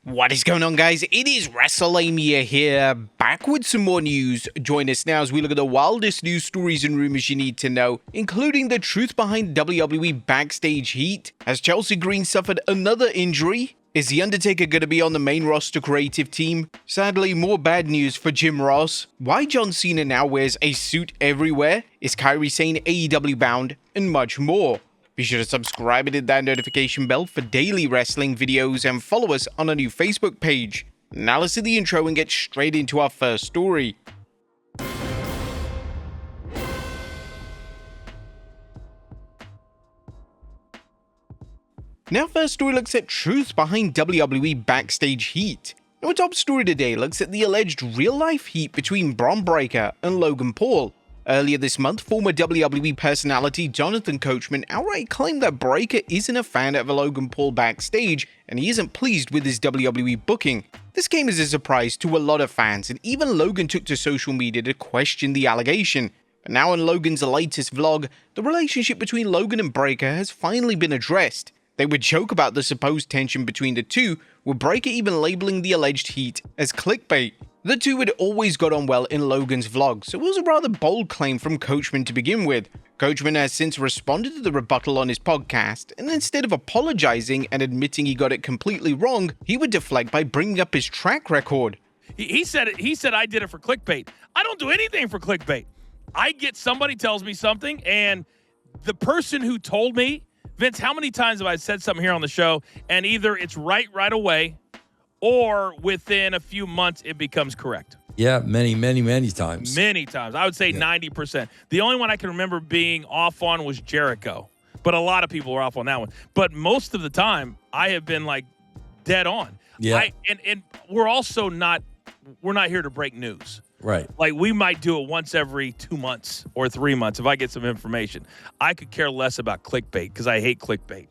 What is going on, guys? It is Wrestlelamia here, back with some more news. Join us now as we look at the wildest news stories and rumors you need to know, including the truth behind WWE backstage heat. Has Chelsea Green suffered another injury? Is The Undertaker going to be on the main roster creative team? Sadly, more bad news for Jim Ross. Why John Cena now wears a suit everywhere? Is KAIRI saying AEW bound? And much more. Be sure to subscribe and hit that notification bell for daily wrestling videos and follow us on our new Facebook page. Now let's do the intro and get straight into our first story. Now, first story looks at truth behind WWE backstage heat. Our top story today looks at the alleged real-life heat between Bron Breakker and Logan Paul. Earlier this month, former WWE personality Jonathan Coachman outright claimed that Breakker isn't a fan of Logan Paul backstage and he isn't pleased with his WWE booking. This came as a surprise to a lot of fans, and even Logan took to social media to question the allegation. But now in Logan's latest vlog, the relationship between Logan and Breakker has finally been addressed. They would joke about the supposed tension between the two, with Breakker even labeling the alleged heat as clickbait. The two had always got on well in Logan's vlog, so it was a rather bold claim from Coachman to begin with. Coachman has since responded to the rebuttal on his podcast, and instead of apologizing and admitting he got it completely wrong, he would deflect by bringing up his track record. He said I did it for clickbait. I don't do anything for clickbait. Somebody tells me something, and the person who told me, Vince, how many times have I said something here on the show, and either it's right away, or within a few months it becomes correct? Yeah, many times. Many times. I would say 90%. The only one I can remember being off on was Jericho, but a lot of people were off on that one. But most of the time, I have been like dead on. Yeah. And we're also not here to break news. Right. Like, we might do it once every 2 months or 3 months if I get some information. I could care less about clickbait because I hate clickbait.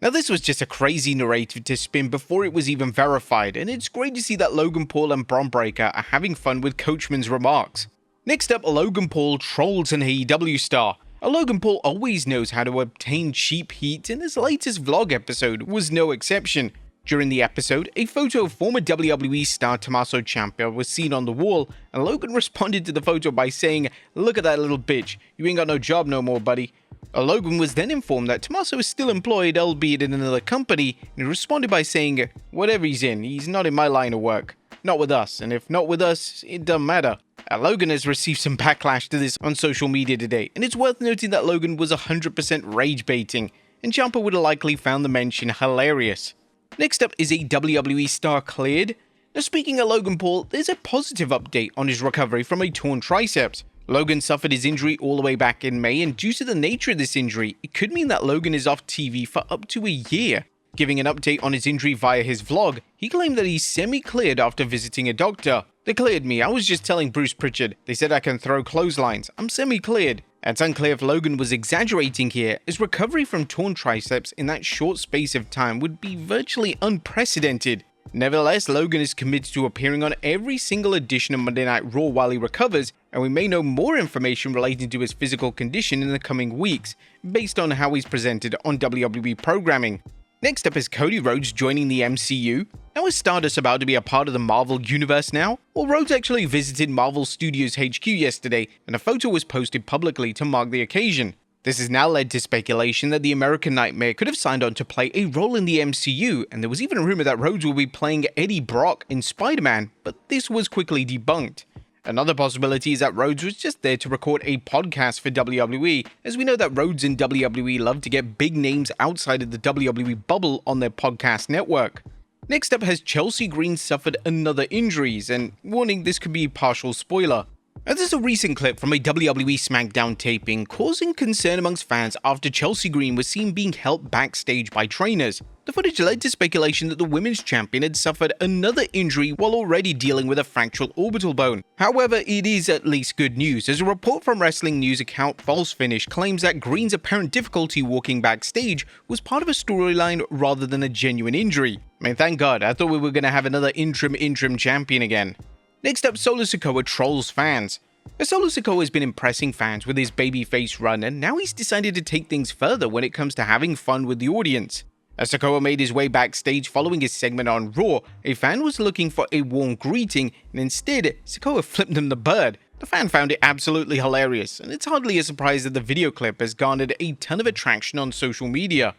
Now, this was just a crazy narrative to spin before it was even verified, and it's great to see that Logan Paul and Bron Breakker are having fun with Coachman's remarks. Next up, Logan Paul trolls an AEW star. Logan Paul always knows how to obtain cheap heat, and his latest vlog episode was no exception. During the episode, a photo of former WWE star Tommaso Ciampa was seen on the wall, and Logan responded to the photo by saying, "Look at that little bitch, you ain't got no job no more, buddy." Logan was then informed that Tommaso is still employed, albeit in another company, and he responded by saying, "Whatever he's in, he's not in my line of work. Not with us, and if not with us, it doesn't matter." Logan has received some backlash to this on social media today, and it's worth noting that Logan was 100% rage baiting, and Ciampa would have likely found the mention hilarious. Next up is a WWE star cleared. Now, speaking of Logan Paul, there's a positive update on his recovery from a torn triceps. Logan suffered his injury all the way back in May, and due to the nature of this injury, it could mean that Logan is off TV for up to a year. Giving an update on his injury via his vlog, he claimed that he's semi-cleared after visiting a doctor. "They cleared me, I was just telling Bruce Pritchard. They said I can throw clotheslines. I'm semi-cleared." It's unclear if Logan was exaggerating here, as recovery from torn triceps in that short space of time would be virtually unprecedented. Nevertheless, Logan is committed to appearing on every single edition of Monday Night Raw while he recovers, and we may know more information relating to his physical condition in the coming weeks, based on how he's presented on WWE programming. Next up is Cody Rhodes joining the MCU. Now, is Stardust about to be a part of the Marvel Universe now? Well, Rhodes actually visited Marvel Studios HQ yesterday, and a photo was posted publicly to mark the occasion. This has now led to speculation that the American Nightmare could have signed on to play a role in the MCU, and there was even a rumor that Rhodes will be playing Eddie Brock in Spider-Man, but this was quickly debunked. Another possibility is that Rhodes was just there to record a podcast for WWE, as we know that Rhodes and WWE love to get big names outside of the WWE bubble on their podcast network. Next up, has Chelsea Green suffered another injuries, and warning, this could be a partial spoiler. Now, there's a recent clip from a WWE SmackDown taping causing concern amongst fans after Chelsea Green was seen being helped backstage by trainers. The footage led to speculation that the women's champion had suffered another injury while already dealing with a fractured orbital bone. However, it is at least good news, as a report from wrestling news account False Finish claims that Green's apparent difficulty walking backstage was part of a storyline rather than a genuine injury. I mean, thank God, I thought we were going to have another interim champion again. Next up, Solo Sikoa trolls fans. Solo Sikoa has been impressing fans with his babyface run, and now he's decided to take things further when it comes to having fun with the audience. As SIKOA made his way backstage following his segment on Raw, a fan was looking for a warm greeting, and instead, SIKOA flipped him the bird. The fan found it absolutely hilarious, and it's hardly a surprise that the video clip has garnered a ton of attraction on social media.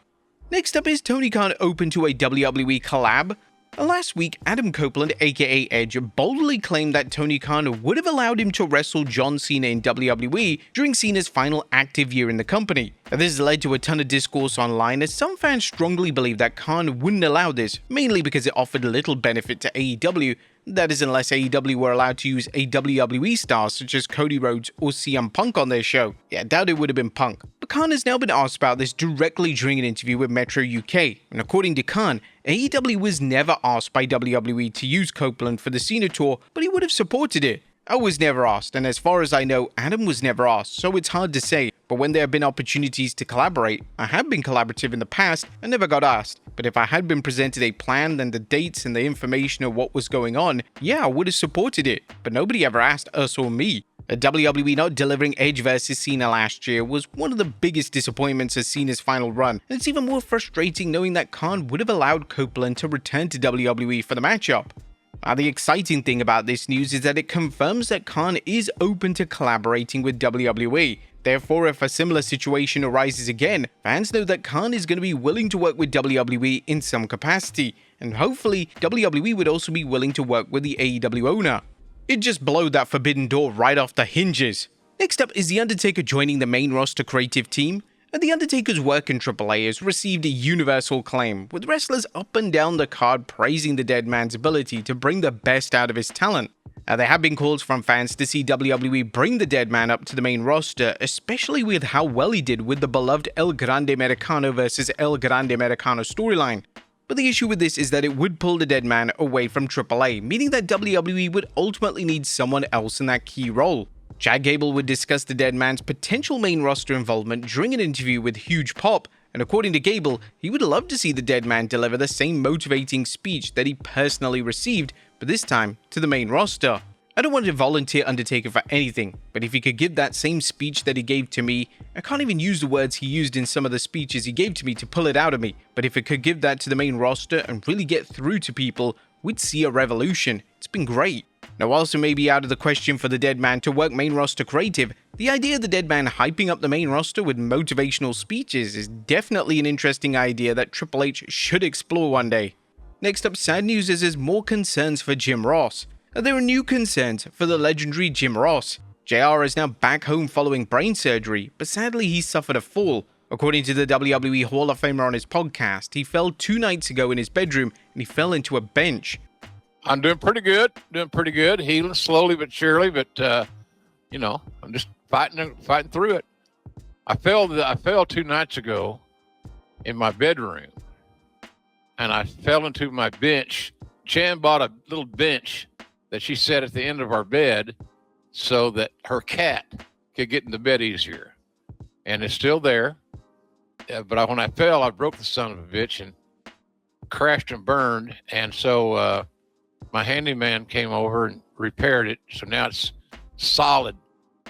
Next up, is Tony Khan open to a WWE collab? Last week, Adam Copeland, aka Edge, boldly claimed that Tony Khan would have allowed him to wrestle John Cena in WWE during Cena's final active year in the company. This has led to a ton of discourse online, as some fans strongly believe that Khan wouldn't allow this, mainly because it offered little benefit to AEW, that is unless AEW were allowed to use a WWE star such as Cody Rhodes or CM Punk on their show. Yeah, I doubt it would have been Punk. But Khan has now been asked about this directly during an interview with Metro UK, and according to Khan, AEW was never asked by WWE to use Copeland for the Cena tour, but he would have supported it. I was never asked, and as far as I know, Adam was never asked, so it's hard to say. But when there have been opportunities to collaborate, I have been collaborative in the past and never got asked. But if I had been presented a plan and the dates and the information of what was going on, yeah, I would have supported it. But nobody ever asked us or me. WWE not delivering Edge vs Cena last year was one of the biggest disappointments of Cena's final run, and it's even more frustrating knowing that Khan would have allowed Copeland to return to WWE for the matchup. The exciting thing about this news is that it confirms that Khan is open to collaborating with WWE. Therefore, if a similar situation arises again, fans know that Khan is going to be willing to work with WWE in some capacity, and hopefully WWE would also be willing to work with the AEW owner. It just blew that forbidden door right off the hinges. Next up is The Undertaker joining the main roster creative team. And The Undertaker's work in AAA has received a universal acclaim, with wrestlers up and down the card praising the dead man's ability to bring the best out of his talent. There have been calls from fans to see WWE bring the dead man up to the main roster, especially with how well he did with the beloved El Grande Americano vs El Grande Americano storyline. But the issue with this is that it would pull the dead man away from AAA, meaning that WWE would ultimately need someone else in that key role. Chad Gable would discuss the dead man's potential main roster involvement during an interview with Huge Pop, and according to Gable, he would love to see the dead man deliver the same motivating speech that he personally received, but this time to the main roster. I don't want to volunteer Undertaker for anything, but if he could give that same speech that he gave to me, I can't even use the words he used in some of the speeches he gave to me to pull it out of me, but if it could give that to the main roster and really get through to people, we'd see a revolution. It's been great. Now, whilst it may be out of the question for the dead man to work main roster creative, the idea of the dead man hyping up the main roster with motivational speeches is definitely an interesting idea that Triple H should explore one day. Next up, sad news is there's more concerns for Jim Ross. There are new concerns for the legendary Jim Ross. JR is now back home following brain surgery, but sadly he suffered a fall. According to the WWE Hall of Famer on his podcast, he fell 2 nights ago in his bedroom and he fell into a bench. I'm doing pretty good, healing slowly but surely, but I'm just fighting through it. I fell 2 nights ago in my bedroom, and I fell into my bench. Chan bought a little bench that she set at the end of our bed so that her cat could get in the bed easier, and it's still there. But when I fell, I broke the son of a bitch and crashed and burned, and so my handyman came over and repaired it, so now it's solid.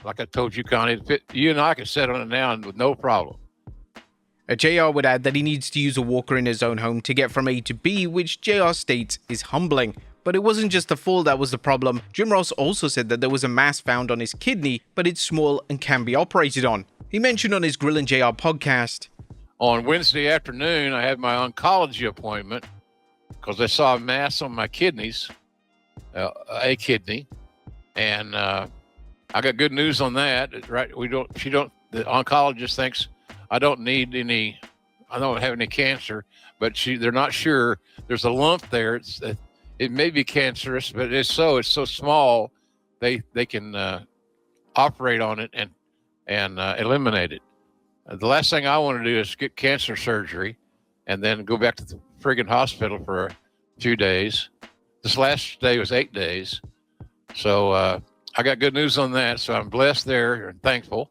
Like I told you, Connie, you and I can sit on it now with no problem. JR would add that he needs to use a walker in his own home to get from A to B, which JR states is humbling. But it wasn't just the fall that was the problem. Jim Ross also said that there was a mass found on his kidney, but it's small and can be operated on. He mentioned on his Grill and JR podcast, on Wednesday afternoon, I had my oncology appointment because I saw a mass on my kidneys, a kidney, and I got good news on that. Right, the oncologist thinks I don't have any cancer, but they're not sure. There's a lump there. It may be cancerous, but it's so small they can operate on it and eliminate it. The last thing I want to do is get cancer surgery and then go back to the friggin' hospital for a few days. This last day was 8 days. So I got good news on that. So I'm blessed there and thankful.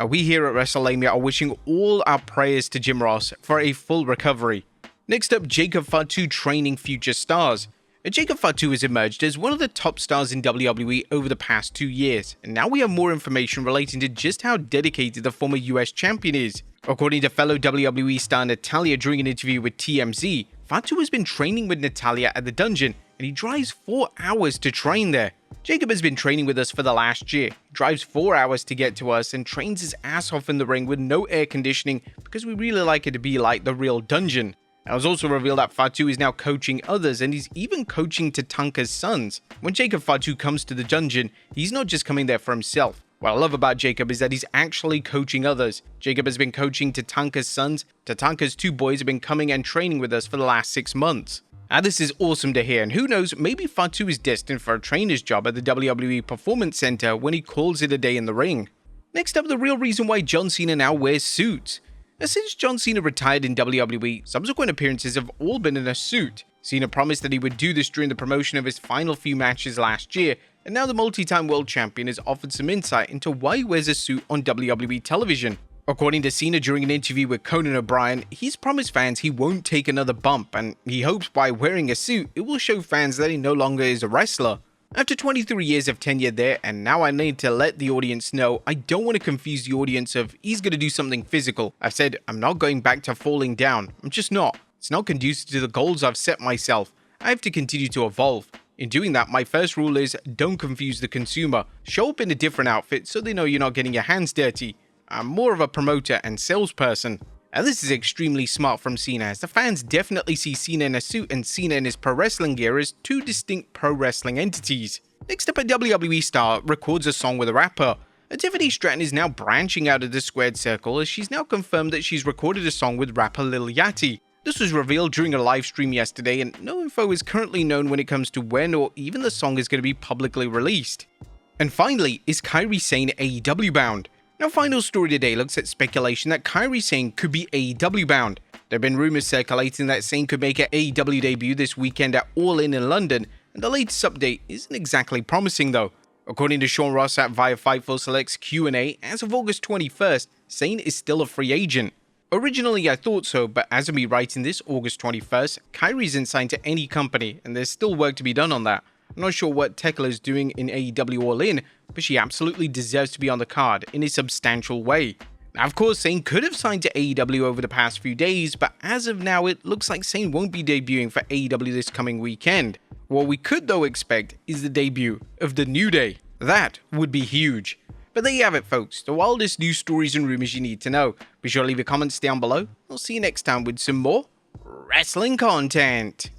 We here at Wrestlelamia are wishing all our prayers to Jim Ross for a full recovery. Next up, Jacob FATU training future stars. Jacob Fatu has emerged as one of the top stars in WWE over the past 2 years, and now we have more information relating to just how dedicated the former US champion is. According to fellow WWE star Natalya during an interview with TMZ, Fatu has been training with Natalya at the dungeon, and he drives 4 hours to train there. Jacob has been training with us for the last year. He drives 4 hours to get to us and trains his ass off in the ring with no air conditioning because we really like it to be like the real dungeon. It was also revealed that Fatu is now coaching others, and he's even coaching Tatanka's sons. When Jacob Fatu comes to the dungeon, he's not just coming there for himself. What I love about Jacob is that he's actually coaching others. Jacob has been coaching Tatanka's sons. Tatanka's 2 boys have been coming and training with us for the last 6 months. Now this is awesome to hear, and who knows, maybe Fatu is destined for a trainer's job at the WWE Performance Center when he calls it a day in the ring. Next up, the real reason why John Cena now wears suits. Now, since John Cena retired in WWE, subsequent appearances have all been in a suit. Cena promised that he would do this during the promotion of his final few matches last year, and now the multi-time world champion has offered some insight into why he wears a suit on WWE television. According to Cena during an interview with Conan O'Brien, he's promised fans he won't take another bump, and he hopes by wearing a suit, it will show fans that he no longer is a wrestler. After 23 years of tenure there, and now I need to let the audience know, I don't want to confuse the audience of he's going to do something physical. I've said I'm not going back to falling down. I'm just not. It's not conducive to the goals I've set myself. I have to continue to evolve. In doing that, my first rule is don't confuse the consumer. Show up in a different outfit so they know you're not getting your hands dirty. I'm more of a promoter and salesperson. And this is extremely smart from Cena, as the fans definitely see Cena in a suit and Cena in his pro wrestling gear as 2 distinct pro wrestling entities. Next up, a WWE star records a song with a rapper. Tiffany Stratton is now branching out of the squared circle, as she's now confirmed that she's recorded a song with rapper Lil Yachty. This was revealed during a live stream yesterday, and no info is currently known when it comes to when or even the song is going to be publicly released. And finally, is KAIRI SANE AEW bound? Now, final story today looks at speculation that KAIRI SANE could be AEW bound. There have been rumors circulating that SANE could make an AEW debut this weekend at All In London, and the latest update isn't exactly promising though. According to Sean Ross at via Fightful Select's Q&A, as of August 21st, SANE is still a free agent. Originally I thought so, but as of me writing this August 21st, KAIRI isn't signed to any company, and there's still work to be done on that. I'm not sure what Tekla is doing in AEW All In, but she absolutely deserves to be on the card in a substantial way. Now, of course, SANE could have signed to AEW over the past few days, but as of now, it looks like SANE won't be debuting for AEW this coming weekend. What we could, though, expect is the debut of the New Day. That would be huge. But there you have it, folks, the wildest news stories and rumors you need to know. Be sure to leave your comments down below. I'll see you next time with some more wrestling content.